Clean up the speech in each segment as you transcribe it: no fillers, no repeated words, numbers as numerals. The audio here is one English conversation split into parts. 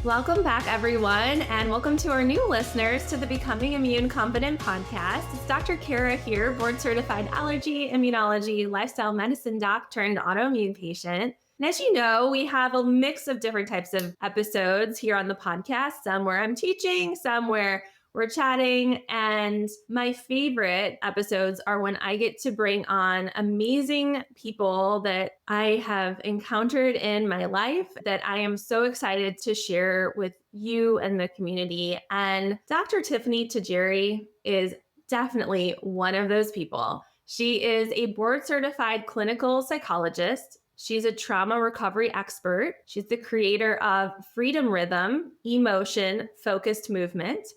Welcome back, everyone, and welcome to our new listeners to the Becoming Immune Confident podcast. It's Dr. Kara here, board-certified allergy, immunology, lifestyle medicine doc turned autoimmune patient. And as you know, we have a mix of different types of episodes here on the podcast, some where I'm teaching, some where we're chatting, and my favorite episodes are when I get to bring on amazing people that I have encountered in my life that I am so excited to share with you and the community. And Dr. Tiffany Tajiri is definitely one of those people. She is a board-certified clinical psychologist. She's a trauma recovery expert. She's the creator of Freedom Rhythm, Emotion-Focused Movement.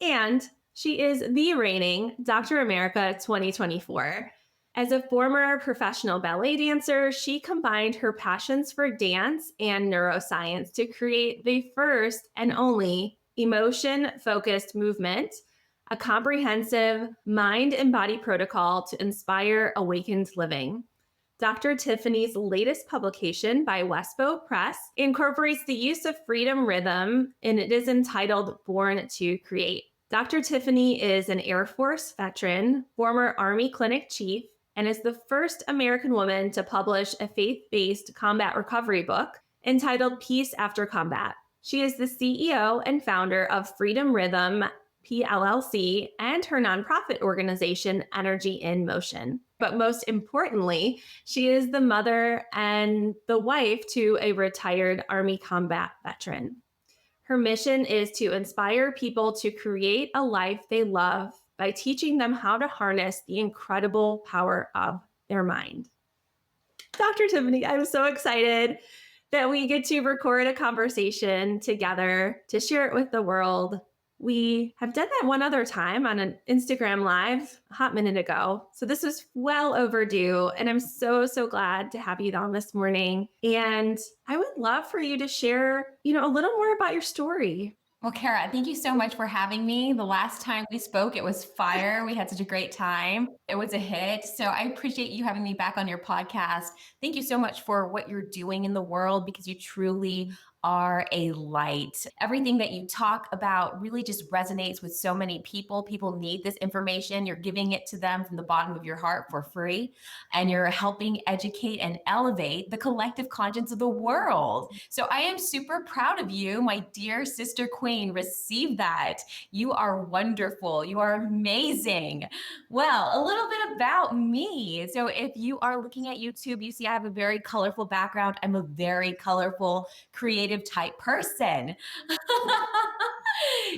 And she is the reigning Dr. America 2024. As a former professional ballet dancer, she combined her passions for dance and neuroscience to create the first and only emotion-focused movement, a comprehensive mind and body protocol to inspire awakened living. Dr. Tiffany's latest publication by Westbow Press incorporates the use of Freedom Rhythm, and it is entitled Born to Create. Dr. Tiffany is an Air Force veteran, former Army clinic chief, and is the first American woman to publish a faith-based combat recovery book entitled Peace After Combat. She is the CEO and founder of Freedom Rhythm, PLLC, and her nonprofit organization, Energy in Motion. But most importantly, she is the mother and the wife to a retired Army combat veteran. Her mission is to inspire people to create a life they love by teaching them how to harness the incredible power of their mind. Dr. Tiffany, I'm so excited that we get to record a conversation together to share it with the world. We have done that one other time on an Instagram Live a hot minute ago. So this was well overdue. And I'm so glad to have you on this morning. And I would love for you to share, a little more about your story. Well, Kara, thank you so much for having me. The last time we spoke, it was fire. We had such a great time. It was a hit. So I appreciate you having me back on your podcast. Thank you so much for what you're doing in the world, because you truly are a light. Everything that you talk about really just resonates with so many people. People need this information. You're giving it to them from the bottom of your heart for free, and you're helping educate and elevate the collective conscience of the world. So I am super proud of you, my dear sister queen. Receive that. You are wonderful. You are amazing. Well, a little bit about me. So if you are looking at YouTube, you see I have a very colorful background. I'm a very colorful, creative type person.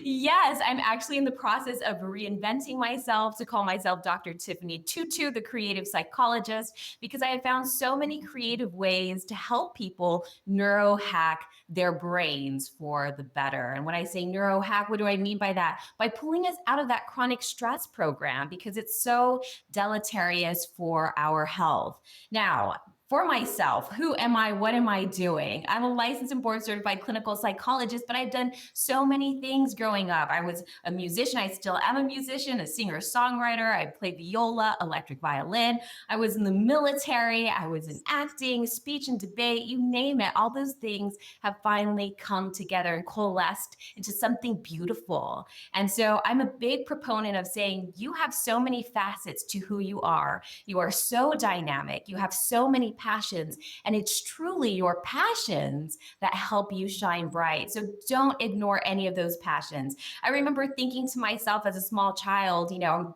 Yes, I'm actually in the process of reinventing myself to call myself Dr. Tiffany Tutu, the creative psychologist, because I have found so many creative ways to help people neurohack their brains for the better. And when I say neurohack, what do I mean by that? By pulling us out of that chronic stress program, because it's so deleterious for our health. Now, for myself, who am I? What am I doing? I'm a licensed and board certified clinical psychologist, but I've done so many things growing up. I was a musician. I still am a musician, a singer, songwriter. I played viola, electric violin. I was in the military. I was in acting, speech and debate, you name it. All those things have finally come together and coalesced into something beautiful. And so I'm a big proponent of saying you have so many facets to who you are. You are so dynamic. You have so many passions, and it's truly your passions that help you shine bright. So don't ignore any of those passions. I remember thinking to myself as a small child,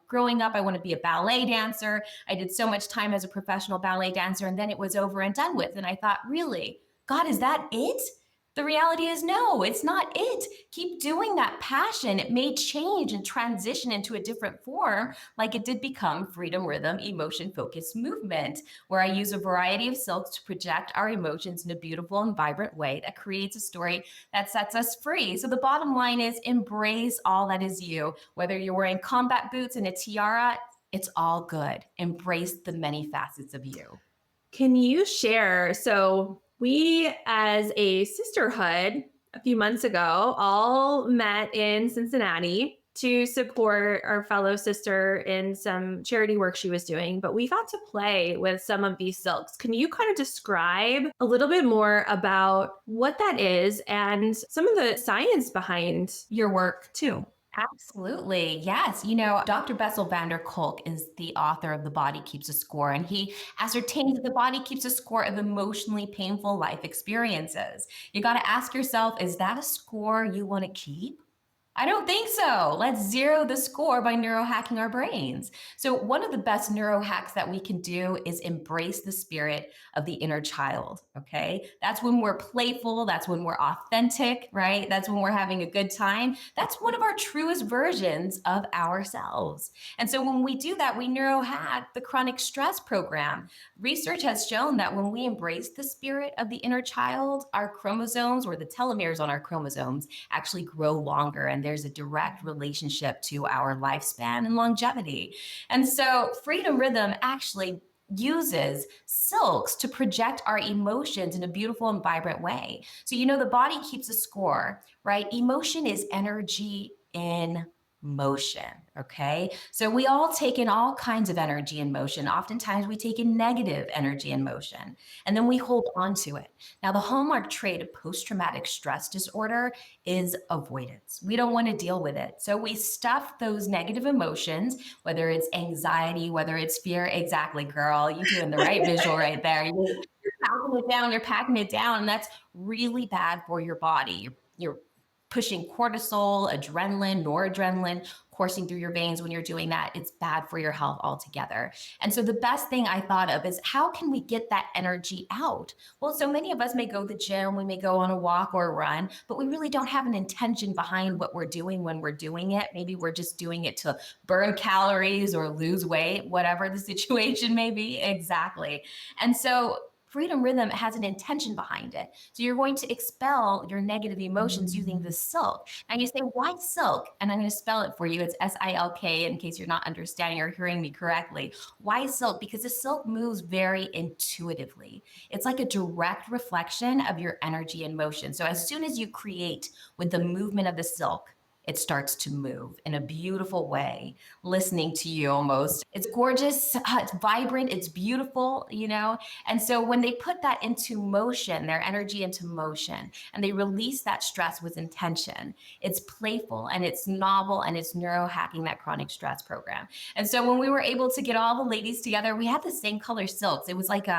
growing up, I want to be a ballet dancer. I did so much time as a professional ballet dancer, and then it was over and done with. And I thought, really, God, is that it? The reality is, no, it's not it. Keep doing that passion. It may change and transition into a different form, like it did become Freedom Rhythm, Emotion-Focused Movement, where I use a variety of silks to project our emotions in a beautiful and vibrant way that creates a story that sets us free. So the bottom line is, embrace all that is you. Whether you're wearing combat boots and a tiara, it's all good. Embrace the many facets of you. Can you share? So we, as a sisterhood, a few months ago, all met in Cincinnati to support our fellow sister in some charity work she was doing, but we got to play with some of these silks. Can you kind of describe a little bit more about what that is and some of the science behind your work too? Absolutely. Yes. You know, Dr. Bessel van der Kolk is the author of The Body Keeps a Score, and he ascertains that the body keeps a score of emotionally painful life experiences. You got to ask yourself, is that a score you want to keep? I don't think so. Let's zero the score by neurohacking our brains. So, one of the best neurohacks that we can do is embrace the spirit of the inner child. Okay. That's when we're playful. That's when we're authentic, right? That's when we're having a good time. That's one of our truest versions of ourselves. And so, when we do that, we neurohack the chronic stress program. Research has shown that when we embrace the spirit of the inner child, our chromosomes, or the telomeres on our chromosomes, actually grow longer. And there's a direct relationship to our lifespan and longevity. And so Freedom Rhythm actually uses silks to project our emotions in a beautiful and vibrant way. So, you know, the body keeps a score, right? Emotion is energy in motion. Okay. So we all take in all kinds of energy in motion. Oftentimes we take in negative energy in motion and then we hold on to it. Now, the hallmark trait of post traumatic stress disorder is avoidance. We don't want to deal with it. So we stuff those negative emotions, whether it's anxiety, whether it's fear. Exactly, girl. You're doing the right visual right there. You're packing it down, you're packing it down. And that's really bad for your body. You're pushing cortisol, adrenaline, noradrenaline coursing through your veins when you're doing that. It's bad for your health altogether. And so the best thing I thought of is how can we get that energy out? Well, so many of us may go to the gym, we may go on a walk or a run, but we really don't have an intention behind what we're doing when we're doing it. Maybe we're just doing it to burn calories or lose weight, whatever the situation may be. Exactly. And so Freedom Rhythm has an intention behind it. So you're going to expel your negative emotions using the silk. Now you say, why silk? And I'm going to spell it for you. It's S-I-L-K in case you're not understanding or hearing me correctly. Why silk? Because the silk moves very intuitively. It's like a direct reflection of your energy and motion. So as soon as you create with the movement of the silk, it starts to move in a beautiful way, listening to you almost. It's gorgeous, it's vibrant, it's beautiful, you know? And so when they put that into motion, their energy into motion, and they release that stress with intention, it's playful and it's novel and it's neurohacking that chronic stress program. And so when we were able to get all the ladies together, we had the same color silks. It was like,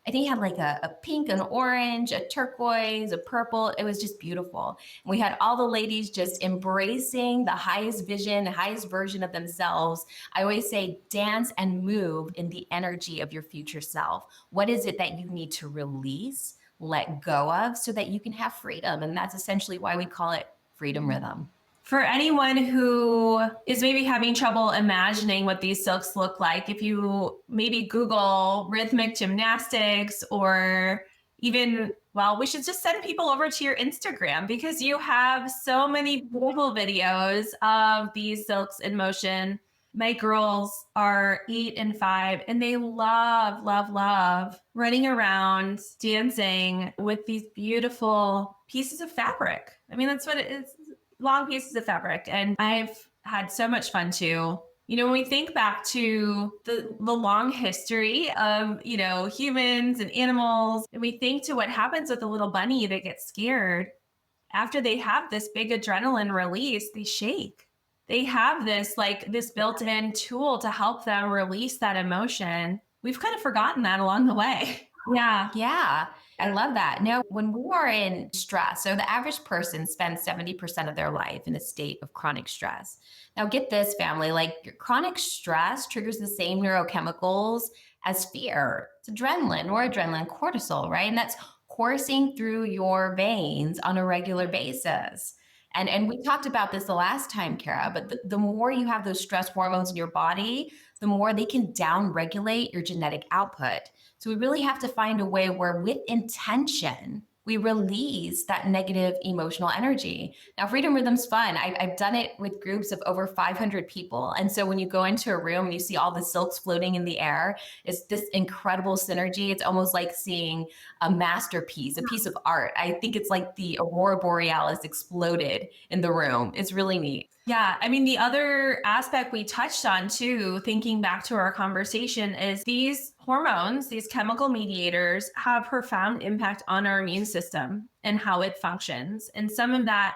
I think it had like a pink, an orange, a turquoise, a purple. It was just beautiful. And we had all the ladies just embracing the highest vision, the highest version of themselves. I always say dance and move in the energy of your future self. What is it that you need to release, let go of so that you can have freedom? And that's essentially why we call it Freedom Rhythm. For anyone who is maybe having trouble imagining what these silks look like, if you maybe Google rhythmic gymnastics or even, well, we should just send people over to your Instagram because you have so many beautiful videos of these silks in motion. My girls are 8 and 5, and they love, love, love running around, dancing with these beautiful pieces of fabric. I mean, that's what it is, long pieces of fabric. And I've had so much fun too. You know, when we think back to the long history of, you know, humans and animals, and we think to what happens with a little bunny that gets scared after they have this big adrenaline release, they shake. They have this like this built-in tool to help them release that emotion. We've kind of forgotten that along the way. Yeah. Yeah. I love that. No, when we are in stress, so the average person spends 70% of their life in a state of chronic stress. Now, get this, family, like your chronic stress triggers the same neurochemicals as fear. It's adrenaline, noradrenaline, cortisol, right? And that's coursing through your veins on a regular basis. And we talked about this the last time, Kara, but the more you have those stress hormones in your body, the more they can down regulate your genetic output. So we really have to find a way where with intention, we release that negative emotional energy. Now, Freedom Rhythm's fun. I've done it with groups of over 500 people. And so when you go into a room and you see all the silks floating in the air, it's this incredible synergy. It's almost like seeing a masterpiece, a piece of art. I think it's like the Aurora Borealis exploded in the room. It's really neat. Yeah, I mean, the other aspect we touched on too, thinking back to our conversation, is these hormones, these chemical mediators, have profound impact on our immune system and how it functions. And some of that,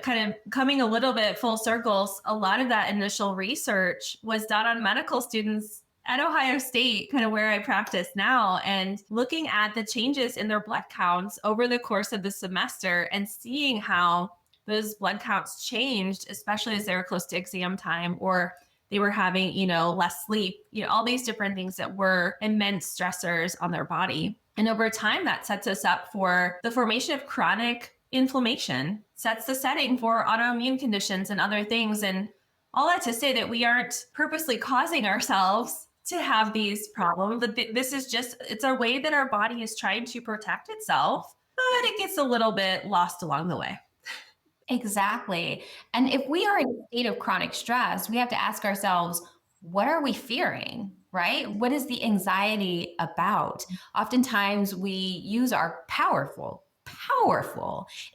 kind of coming a little bit full circles, a lot of that initial research was done on medical students at Ohio State, kind of where I practice now, and looking at the changes in their blood counts over the course of the semester and seeing how those blood counts changed, especially as they were close to exam time or they were having, less sleep, all these different things that were immense stressors on their body. And over time, that sets us up for the formation of chronic inflammation, sets the setting for autoimmune conditions and other things. And all that to say that we aren't purposely causing ourselves to have these problems, but this is just, it's a way that our body is trying to protect itself, but it gets a little bit lost along the way. Exactly. And if we are in a state of chronic stress, we have to ask ourselves, what are we fearing? Right? What is the anxiety about? Oftentimes we use our powerful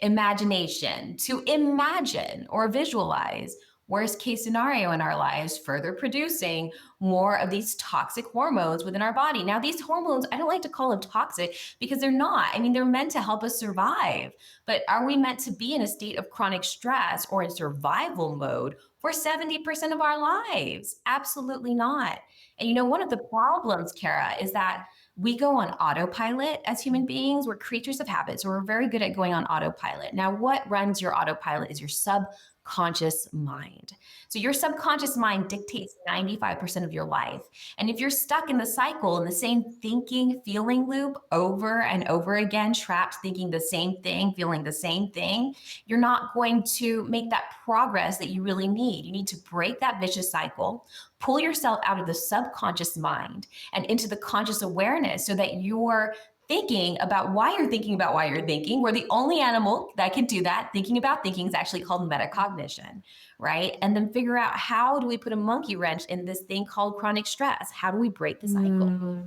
imagination to imagine or visualize worst case scenario in our lives, further producing more of these toxic hormones within our body. Now, these hormones, I don't like to call them toxic because they're not. I mean, they're meant to help us survive. But are we meant to be in a state of chronic stress or in survival mode for 70% of our lives? Absolutely not. And one of the problems, Kara, is that we go on autopilot as human beings. We're creatures of habit. So we're very good at going on autopilot. Now, what runs your autopilot is your subconscious mind. So your subconscious mind dictates 95% of your life. And if you're stuck in the cycle, in the same thinking, feeling loop over and over again, trapped thinking the same thing, feeling the same thing, you're not going to make that progress that you really need. You need to break that vicious cycle, pull yourself out of the subconscious mind and into the conscious awareness so that you're thinking about why you're thinking about why you're thinking. We're the only animal that can do that. Thinking about thinking is actually called metacognition, right? And then figure out, how do we put a monkey wrench in this thing called chronic stress? How do we break the cycle?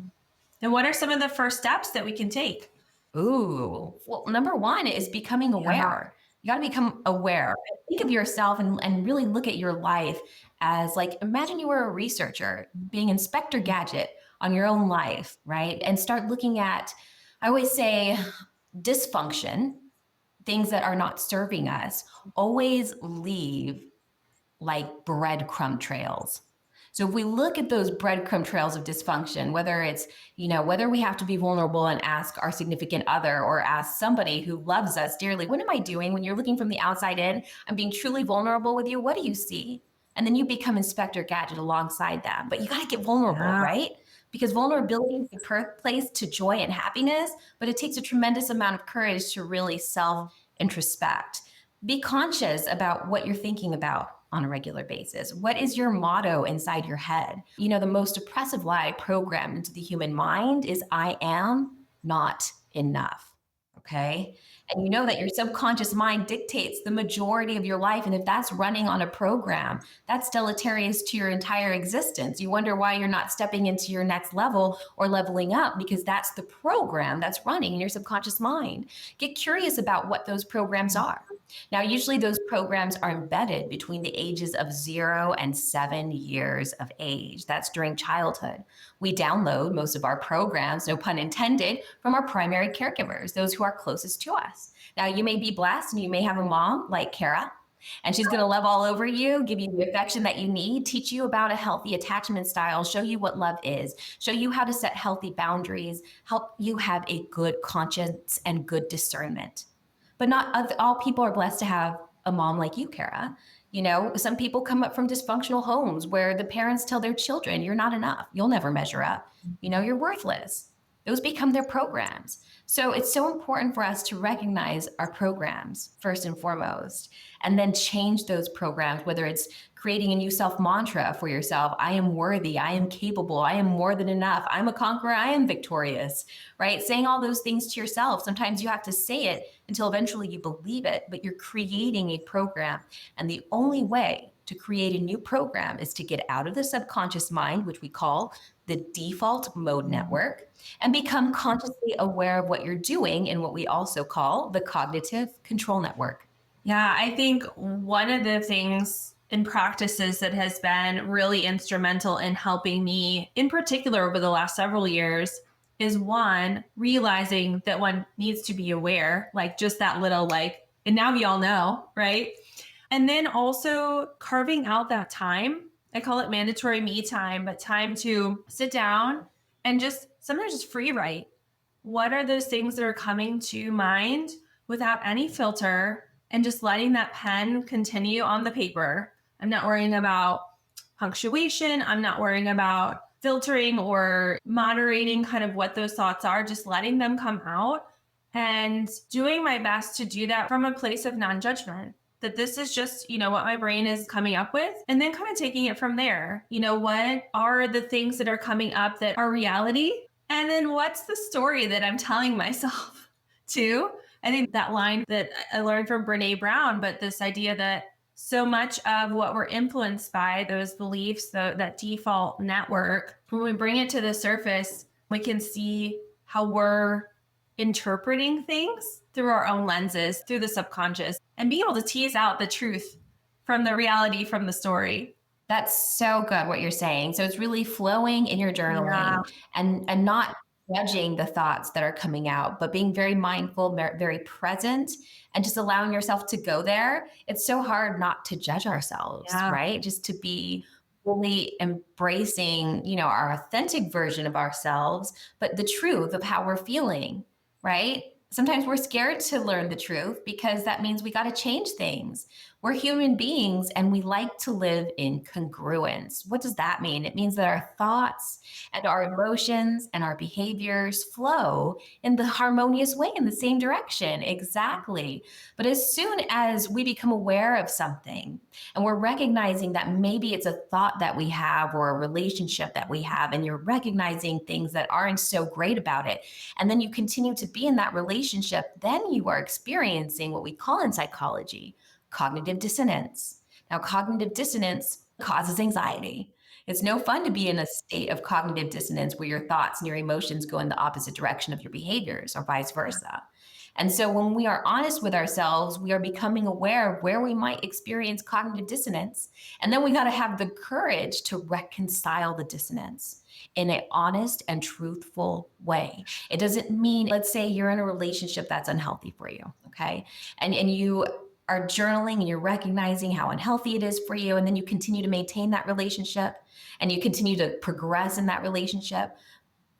And what are some of the first steps that we can take? Ooh, well, number one is becoming aware. You got to become aware. Think of yourself and really look at your life as, like, imagine you were a researcher being Inspector Gadget on your own life, right? And start looking at, I always say, dysfunction, things that are not serving us, always leave like breadcrumb trails. So if we look at those breadcrumb trails of dysfunction, whether it's, whether we have to be vulnerable and ask our significant other or ask somebody who loves us dearly, what am I doing? When you're looking from the outside in, I'm being truly vulnerable with you. What do you see? And then you become Inspector Gadget alongside them. But you got to get vulnerable, right? Because vulnerability is the birthplace to joy and happiness, but it takes a tremendous amount of courage to really self-introspect. Be conscious about what you're thinking about on a regular basis. What is your motto inside your head? The most oppressive lie programmed into the human mind is, I am not enough. Okay. And you know that your subconscious mind dictates the majority of your life. And if that's running on a program, that's deleterious to your entire existence. You wonder why you're not stepping into your next level or leveling up, because that's the program that's running in your subconscious mind. Get curious about what those programs are. Now, usually those programs are embedded between the ages of 0 and 7 years of age. That's during childhood. We download most of our programs, no pun intended, from our primary caregivers, those who are closest to us. Now, you may be blessed and you may have a mom like Kara, and she's going to love all over you, give you the affection that you need, teach you about a healthy attachment style, show you what love is, show you how to set healthy boundaries, help you have a good conscience and good discernment. But not all people are blessed to have a mom like you, Kara. Some people come up from dysfunctional homes where the parents tell their children, you're not enough. You'll never measure up. You're worthless. Those become their programs. So it's so important for us to recognize our programs first and foremost, and then change those programs, whether it's creating a new self mantra for yourself. I am worthy. I am capable. I am more than enough. I'm a conqueror. I am victorious, right? Saying all those things to yourself. Sometimes you have to say it until eventually you believe it, but you're creating a program. And the only way to create a new program is to get out of the subconscious mind, which we call the default mode network, and become consciously aware of what you're doing in what we also call the cognitive control network. Yeah, I think one of the things and practices that has been really instrumental in helping me, in particular over the last several years, is one, realizing that one needs to be aware, like just that little, like, and now we all know, right? And then also carving out that time. I call it mandatory me time, but time to sit down and just sometimes just free write. What are those things that are coming to mind without any filter and just letting that pen continue on the paper? I'm not worrying about punctuation. I'm not worrying about filtering or moderating kind of what those thoughts are, just letting them come out and doing my best to do that from a place of non-judgment. That this is just, what my brain is coming up with, and then kind of taking it from there. What are the things that are coming up that are reality? And then what's the story that I'm telling myself too? I think that line that I learned from Brene Brown, but this idea that so much of what we're influenced by, those beliefs, that default network, when we bring it to the surface, we can see how we're interpreting things through our own lenses, through the subconscious, and being able to tease out the truth from the reality, from the story. That's so good what you're saying. So it's really flowing in your journaling and not judging the thoughts that are coming out, but being very mindful, very present, and just allowing yourself to go there. It's so hard not to judge ourselves, right? Just to be fully embracing, our authentic version of ourselves, but the truth of how we're feeling, right? Sometimes we're scared to learn the truth because that means we got to change things. We're human beings and we like to live in congruence. What does that mean? It means that our thoughts and our emotions and our behaviors flow in the harmonious way, in the same direction. Exactly. But as soon as we become aware of something and we're recognizing that maybe it's a thought that we have or a relationship that we have, and you're recognizing things that aren't so great about it, and then you continue to be in that relationship, then you are experiencing what we call in psychology cognitive dissonance. Now, cognitive dissonance causes anxiety. It's no fun to be in a state of cognitive dissonance where your thoughts and your emotions go in the opposite direction of your behaviors or vice versa. And so when we are honest with ourselves, we are becoming aware of where we might experience cognitive dissonance. And then we got to have the courage to reconcile the dissonance in an honest and truthful way. It doesn't mean, let's say you're in a relationship that's unhealthy for you, okay? And you are journaling and you're recognizing how unhealthy it is for you, and then you continue to maintain that relationship and you continue to progress in that relationship,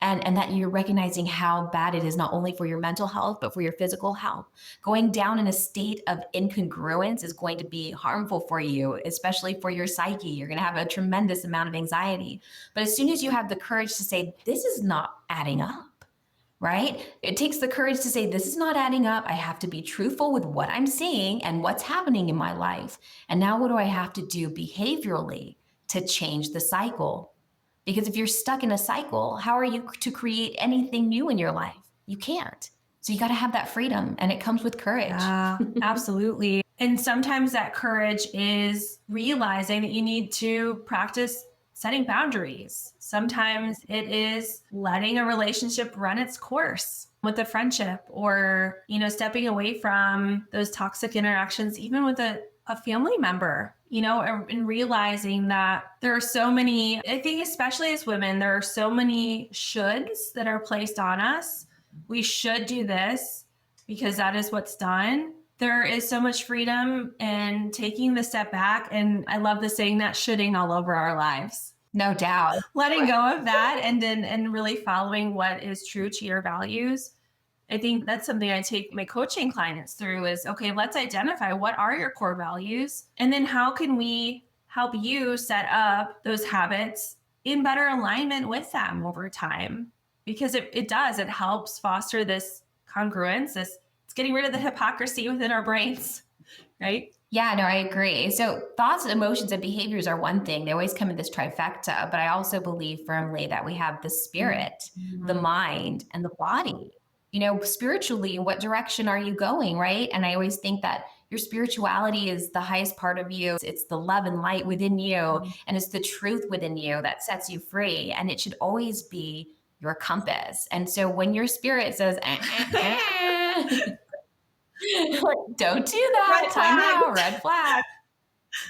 and that you're recognizing how bad it is not only for your mental health but for your physical health. Going down in a state of incongruence is going to be harmful for you, especially for your psyche. You're going to have a tremendous amount of anxiety. But as soon as you have the courage to say, this is not adding up, right? It takes the courage to say, this is not adding up. I have to be truthful with what I'm seeing and what's happening in my life. And now what do I have to do behaviorally to change the cycle? Because if you're stuck in a cycle, how are you to create anything new in your life? You can't. So you got to have that freedom, and it comes with courage. Yeah, absolutely. And sometimes that courage is realizing that you need to practice setting boundaries. Sometimes it is letting a relationship run its course with a friendship, or, stepping away from those toxic interactions, even with a family member, and realizing that there are so many, I think, especially as women, there are so many shoulds that are placed on us. We should do this because that is what's done. There is so much freedom in taking the step back. And I love the saying that shoulding all over our lives. No doubt. Letting go of that and really following what is true to your values. I think that's something I take my coaching clients through is, okay, let's identify what are your core values, and then how can we help you set up those habits in better alignment with them over time? Because it does, it helps foster this congruence, it's getting rid of the hypocrisy within our brains, right? Yeah, no, I agree. So thoughts, emotions, and behaviors are one thing. They always come in this trifecta, but I also believe firmly that we have the spirit, the mind, and the body. Spiritually, in what direction are you going, right? And I always think that your spirituality is the highest part of you. It's the love and light within you, and it's the truth within you that sets you free. And it should always be your compass. And so when your spirit says, Like, don't do that. Red Time flag. out. Red flag.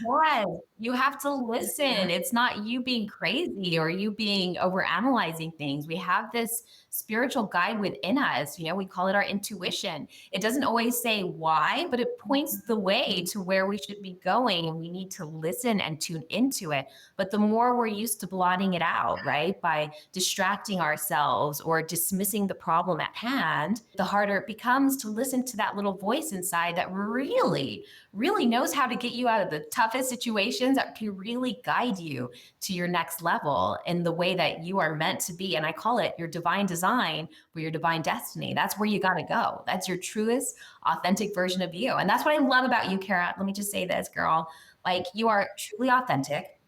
Yes, you have to listen. It's not you being crazy or you being over analyzing things. We have this spiritual guide within us. We call it our intuition. It doesn't always say why, but it points the way to where we should be going. And we need to listen and tune into it. But the more we're used to blotting it out, right, by distracting ourselves or dismissing the problem at hand, the harder it becomes to listen to that little voice inside that really knows how to get you out of the toughest situations, that can really guide you to your next level in the way that you are meant to be. And I call it your divine design or your divine destiny. That's where you got to go. That's your truest, authentic version of you. And that's what I love about you, Kara. Let me just say this, girl. Like, you are truly authentic.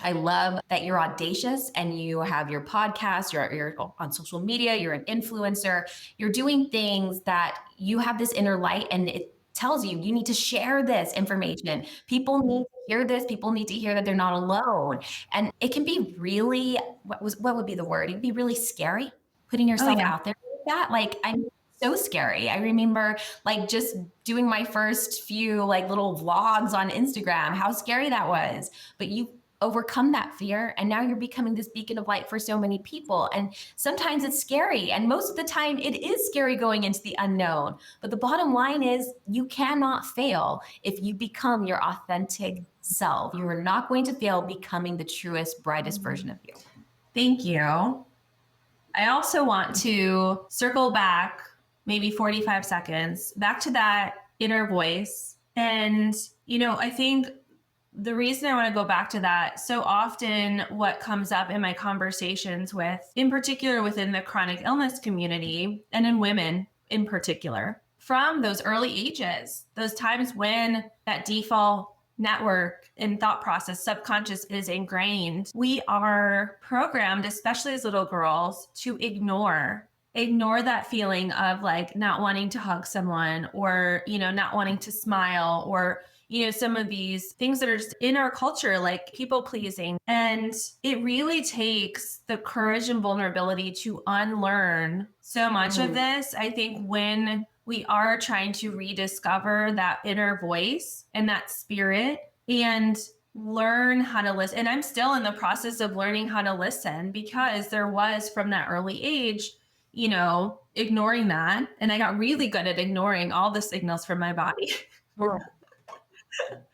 I love that you're audacious and you have your podcast, you're on social media, you're an influencer, you're doing things that you have this inner light, and it tells you need to share this information. People need to hear this. People need to hear that they're not alone. And it can be really, what would be the word? It'd be really scary putting Oh, yourself yeah. out there like that. Like, I'm so scary. I remember like just doing my first few like little vlogs on Instagram, how scary that was. But you overcome that fear, and now you're becoming this beacon of light for so many people. And sometimes it's scary, and most of the time it is scary going into the unknown, but the bottom line is you cannot fail if you become your authentic self. You are not going to fail becoming the truest, brightest version of you. Thank you. I also want to circle back maybe 45 seconds back to that inner voice. And, I think the reason I want to go back to that, so often what comes up in my conversations with, in particular within the chronic illness community and in women in particular, from those early ages, those times when that default network and thought process, subconscious, is ingrained, we are programmed, especially as little girls, to ignore that feeling of like not wanting to hug someone or, not wanting to smile or, some of these things that are just in our culture, like people pleasing. And it really takes the courage and vulnerability to unlearn so much of this. I think when we are trying to rediscover that inner voice and that spirit and learn how to listen. And I'm still in the process of learning how to listen, because there was, from that early age, ignoring that. And I got really good at ignoring all the signals from my body.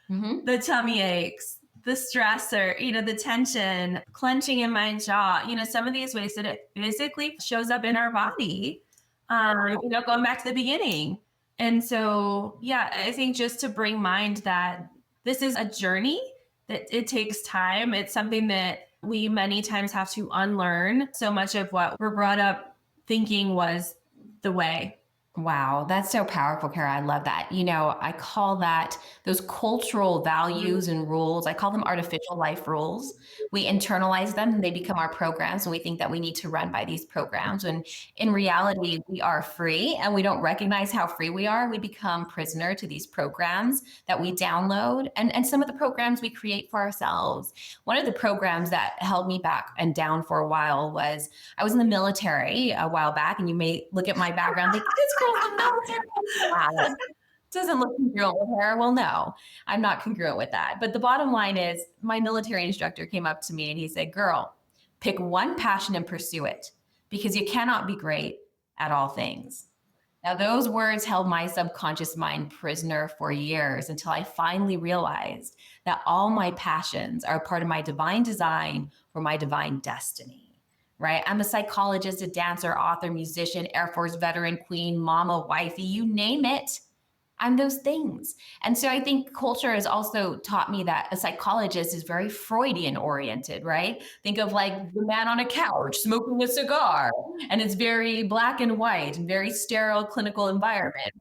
Mm-hmm. The tummy aches, the stressor, the tension, clenching in my jaw, some of these ways that it physically shows up in our body, going back to the beginning. And so, yeah, I think just to bring mind that this is a journey, that it takes time. It's something that we many times have to unlearn so much of what we're brought up thinking was the way. Wow, that's so powerful, Kara. I love that. I call that those cultural values and rules. I call them artificial life rules. We internalize them and they become our programs, and we think that we need to run by these programs. And in reality, we are free and we don't recognize how free we are. We become prisoner to these programs that we download and some of the programs we create for ourselves. One of the programs that held me back and down for a while was I was in the military a while back, and you may look at my background like, this girl's in the military. Wow. Doesn't look congruent with her. Well, no, I'm not congruent with that. But the bottom line is, my military instructor came up to me and he said, girl, pick one passion and pursue it, because you cannot be great at all things. Now, those words held my subconscious mind prisoner for years, until I finally realized that all my passions are a part of my divine design or my divine destiny. Right? I'm a psychologist, a dancer, author, musician, Air Force veteran, queen, mama, wifey, you name it. I'm those things. And so I think culture has also taught me that a psychologist is very Freudian oriented, right? Think of like the man on a couch smoking a cigar, and it's very black and white and very sterile clinical environment.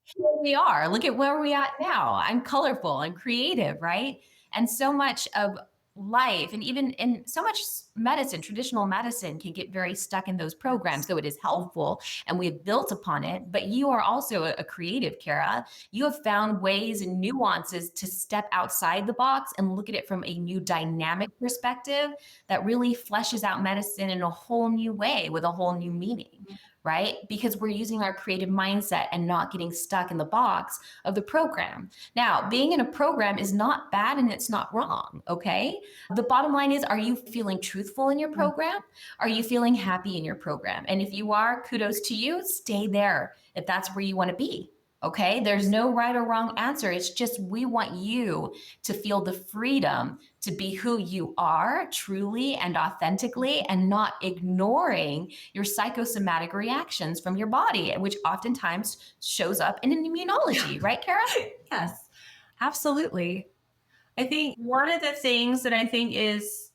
Here we are. Look at where we're at now. I'm colorful and creative, right? And so much of life, and even in so much medicine, traditional medicine, can get very stuck in those programs. So it is helpful and we have built upon it, but you are also a creative, Kara. You have found ways and nuances to step outside the box and look at it from a new dynamic perspective that really fleshes out medicine in a whole new way with a whole new meaning. right? Because we're using our creative mindset and not getting stuck in the box of the program. Now, being in a program is not bad and it's not wrong, okay? The bottom line is, are you feeling truthful in your program? Are you feeling happy in your program? And if you are, kudos to you, stay there if that's where you want to be. Okay, there's no right or wrong answer. It's just we want you to feel the freedom to be who you are truly and authentically, and not ignoring your psychosomatic reactions from your body, which oftentimes shows up in an immunology, right, Kara? Yes, absolutely. I think one of the things that I think is,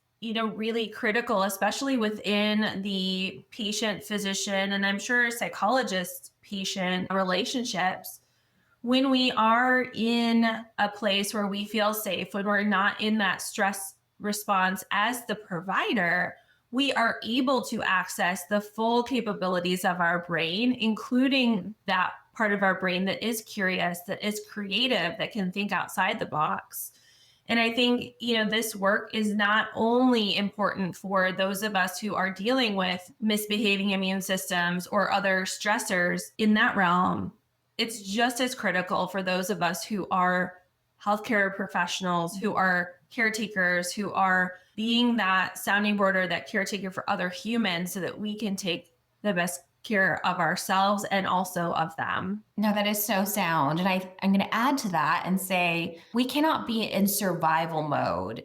really critical, especially within the patient physician, and I'm sure psychologist patient relationships, when we are in a place where we feel safe, when we're not in that stress response as the provider, we are able to access the full capabilities of our brain, including that part of our brain that is curious, that is creative, that can think outside the box. And I think, this work is not only important for those of us who are dealing with misbehaving immune systems or other stressors in that realm. It's just as critical for those of us who are healthcare professionals, who are caretakers, who are being that sounding board or that caretaker for other humans so that we can take the best care of ourselves and also of them. No, that is so sound. And I'm going to add to that and say we cannot be in survival mode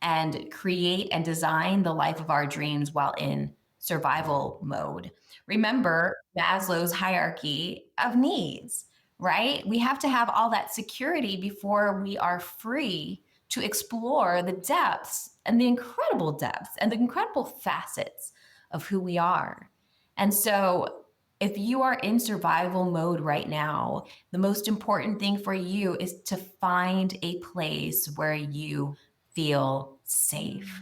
and create and design the life of our dreams while in survival mode. Remember Maslow's hierarchy of needs, right? We have to have all that security before we are free to explore the depths and the incredible depths and the incredible facets of who we are. And so, if you are in survival mode right now, the most important thing for you is to find a place where you feel safe.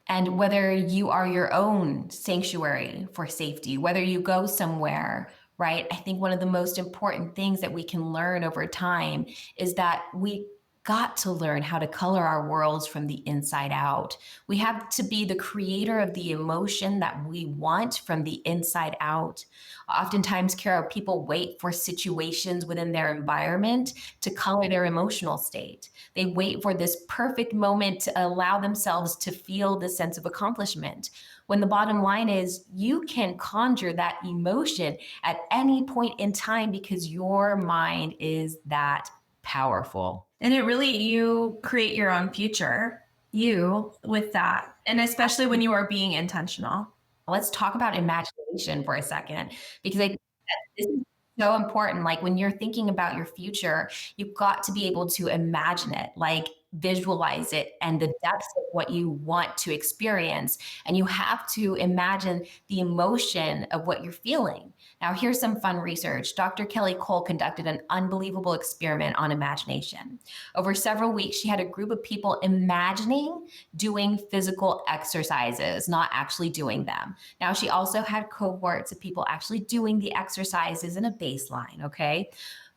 And whether you are your own sanctuary for safety, whether you go somewhere, right? I think one of the most important things that we can learn over time is that we got to learn how to color our worlds from the inside out. We have to be the creator of the emotion that we want from the inside out. Oftentimes, Kara, people wait for situations within their environment to color their emotional state. They wait for this perfect moment to allow themselves to feel the sense of accomplishment. When the bottom line is you can conjure that emotion at any point in time because your mind is that powerful. And you create your own future, with that. And especially when you are being intentional. Let's talk about imagination for a second, because I think that this is so important. Like when you're thinking about your future, you've got to be able to imagine it, like visualize it and the depths of what you want to experience. And you have to imagine the emotion of what you're feeling. Now, here's some fun research. Dr. Kelly Cole conducted an unbelievable experiment on imagination. Over several weeks, she had a group of people imagining doing physical exercises, not actually doing them. Now, she also had cohorts of people actually doing the exercises in a baseline, okay?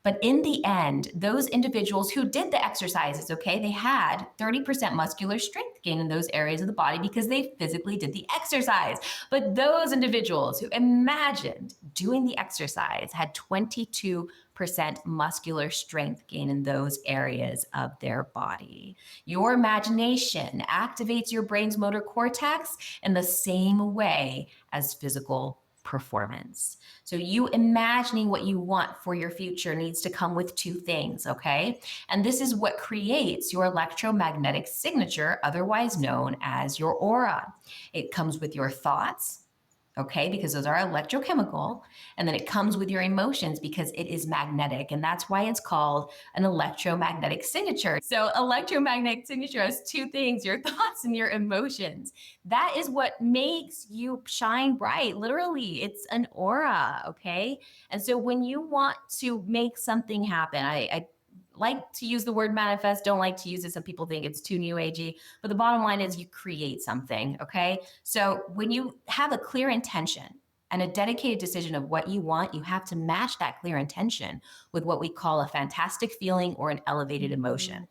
But in the end, those individuals who did the exercises, okay, they had 30% muscular strength gain in those areas of the body because they physically did the exercise. But those individuals who imagined doing the exercise had 22% muscular strength gain in those areas of their body. Your imagination activates your brain's motor cortex in the same way as physical performance. So you imagining what you want for your future needs to come with two things, okay? And this is what creates your electromagnetic signature, otherwise known as your aura. It comes with your thoughts, okay, because those are electrochemical, and then it comes with your emotions because it is magnetic, and that's why it's called an electromagnetic signature. So electromagnetic signature has two things, your thoughts and your emotions. That is what makes you shine bright. Literally, it's an aura, okay? And so when you want to make something happen, I like to use the word manifest, don't like to use it. Some people think it's too new agey, but the bottom line is you create something, okay? So when you have a clear intention and a dedicated decision of what you want, you have to match that clear intention with what we call a fantastic feeling or an elevated emotion.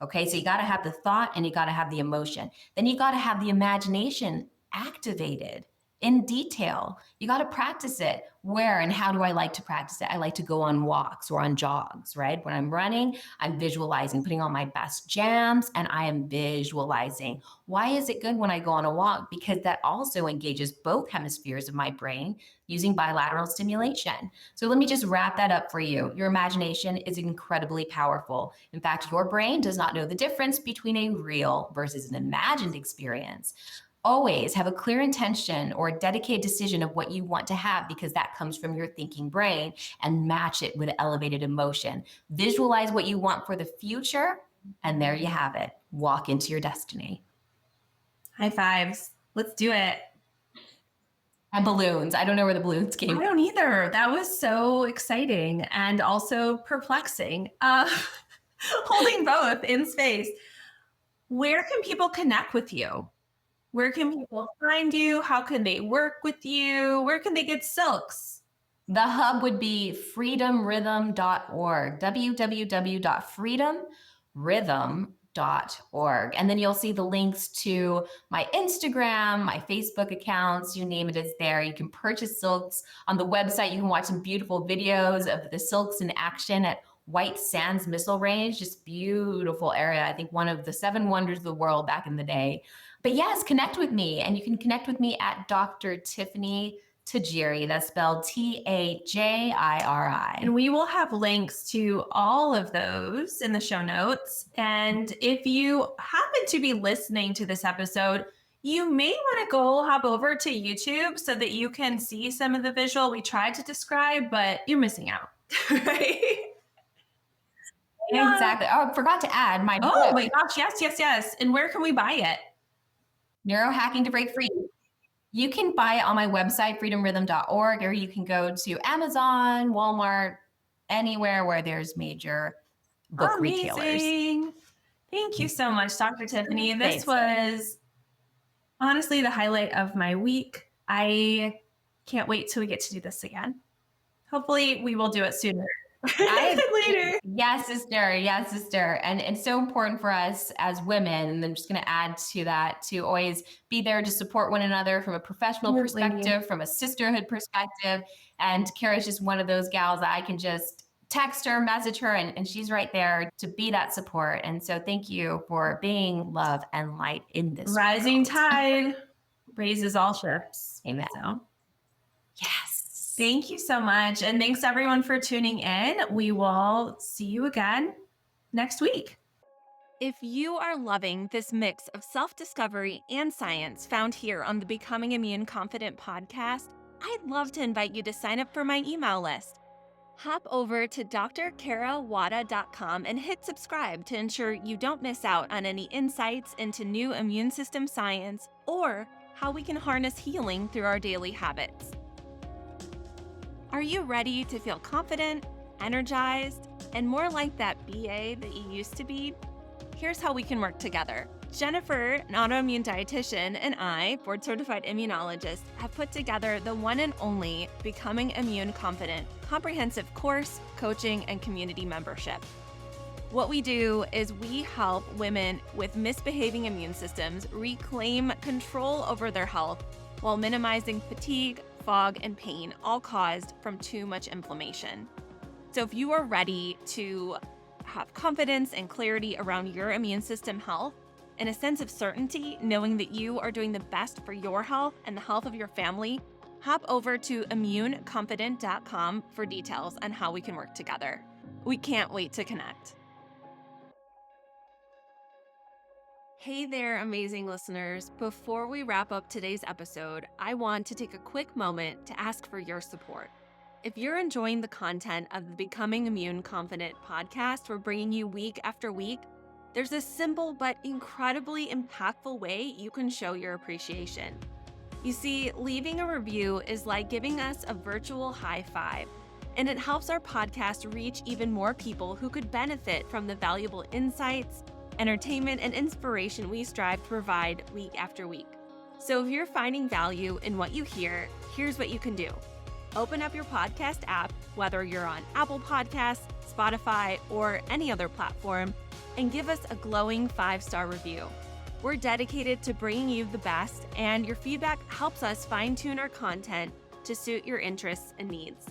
Okay, so you got to have the thought and you got to have the emotion. Then you got to have the imagination activated. in detail. You got to practice it. Where and how do I like to practice it? I like to go on walks or on jogs, right? When I'm running, I'm visualizing, putting on my best jams, and I am visualizing. Why is it good when I go on a walk? Because that also engages both hemispheres of my brain using bilateral stimulation. So let me just wrap that up for you. Your imagination is incredibly powerful. In fact, your brain does not know the difference between a real versus an imagined experience. Always have a clear intention or a dedicated decision of what you want to have, because that comes from your thinking brain, and match it with elevated emotion. Visualize what you want for the future, and there you have it. Walk into your destiny. High fives. Let's do it. And balloons. I don't know where the balloons came from. I don't either. That was so exciting and also perplexing. Holding both in space. Where can people connect with you? Where can people find you? How can they work with you? Where can they get silks? The hub would be freedomrhythm.org, www.freedomrhythm.org. And then you'll see the links to my Instagram, my Facebook accounts, you name it, is there. You can purchase silks on the website. You can watch some beautiful videos of the silks in action at White Sands Missile Range, just beautiful area. I think one of the 7 wonders of the world back in the day. But yes, connect with me. And you can connect with me at Dr. Tiffany Tajiri. That's spelled Tajiri. And we will have links to all of those in the show notes. And if you happen to be listening to this episode, you may want to go hop over to YouTube so that you can see some of the visual we tried to describe, but you're missing out, right? Exactly. Oh, I forgot to add my book. Oh my gosh, yes. And where can we buy it? Neurohacking to Break Free. You can buy it on my website, freedomrhythm.org, or you can go to Amazon, Walmart, anywhere where there's major book retailers. Thank you so much, Dr. Tiffany. This was honestly the highlight of my week. I can't wait till we get to do this again. Hopefully we will do it sooner. Later. Yes, sister. And it's so important for us as women, and I'm just going to add to that, to always be there to support one another from a professional perspective, from a sisterhood perspective. And Kara's just one of those gals that I can just text her, message her, and she's right there to be that support. And so thank you for being love and light in this rising tide raises all ships. Amen. So, yes. Thank you so much. And thanks everyone for tuning in. We will see you again next week. If you are loving this mix of self-discovery and science found here on the Becoming Immune Confident podcast, I'd love to invite you to sign up for my email list. Hop over to drkarawada.com and hit subscribe to ensure you don't miss out on any insights into new immune system science or how we can harness healing through our daily habits. Are you ready to feel confident, energized, and more like that BA that you used to be? Here's how we can work together. Jennifer, an autoimmune dietitian, and I, board-certified immunologist, have put together the one and only Becoming Immune Confident comprehensive course, coaching, and community membership. What we do is we help women with misbehaving immune systems reclaim control over their health while minimizing fatigue, fog, and pain, all caused from too much inflammation. So if you are ready to have confidence and clarity around your immune system health and a sense of certainty knowing that you are doing the best for your health and the health of your family, hop over to immuneconfident.com for details on how we can work together. We can't wait to connect. Hey there, amazing listeners. Before we wrap up today's episode, I want to take a quick moment to ask for your support. If you're enjoying the content of the Becoming Immune Confident podcast we're bringing you week after week, there's a simple but incredibly impactful way you can show your appreciation. You see, leaving a review is like giving us a virtual high five, and it helps our podcast reach even more people who could benefit from the valuable insights, entertainment, and inspiration we strive to provide week after week. So if you're finding value in what you hear, here's what you can do. Open up your podcast app, whether you're on Apple Podcasts, Spotify, or any other platform, and give us a glowing 5-star review. We're dedicated to bringing you the best, and your feedback helps us fine-tune our content to suit your interests and needs.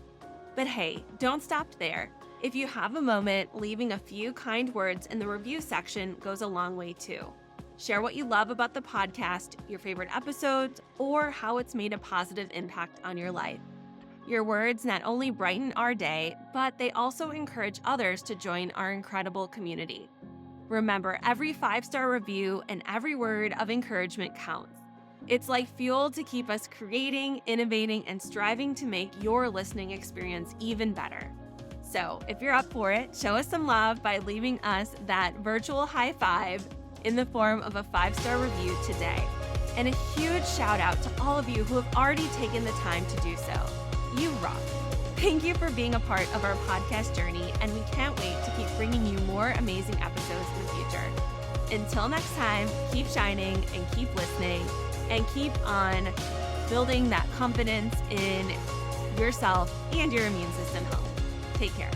But hey, don't stop there. If you have a moment, leaving a few kind words in the review section goes a long way too. Share what you love about the podcast, your favorite episodes, or how it's made a positive impact on your life. Your words not only brighten our day, but they also encourage others to join our incredible community. Remember, every 5-star review and every word of encouragement counts. It's like fuel to keep us creating, innovating, and striving to make your listening experience even better. So, if you're up for it, show us some love by leaving us that virtual high five in the form of a 5-star review today. And a huge shout out to all of you who have already taken the time to do so. You rock. Thank you for being a part of our podcast journey, and we can't wait to keep bringing you more amazing episodes in the future. Until next time, keep shining and keep listening and keep on building that confidence in yourself and your immune system health. Take care.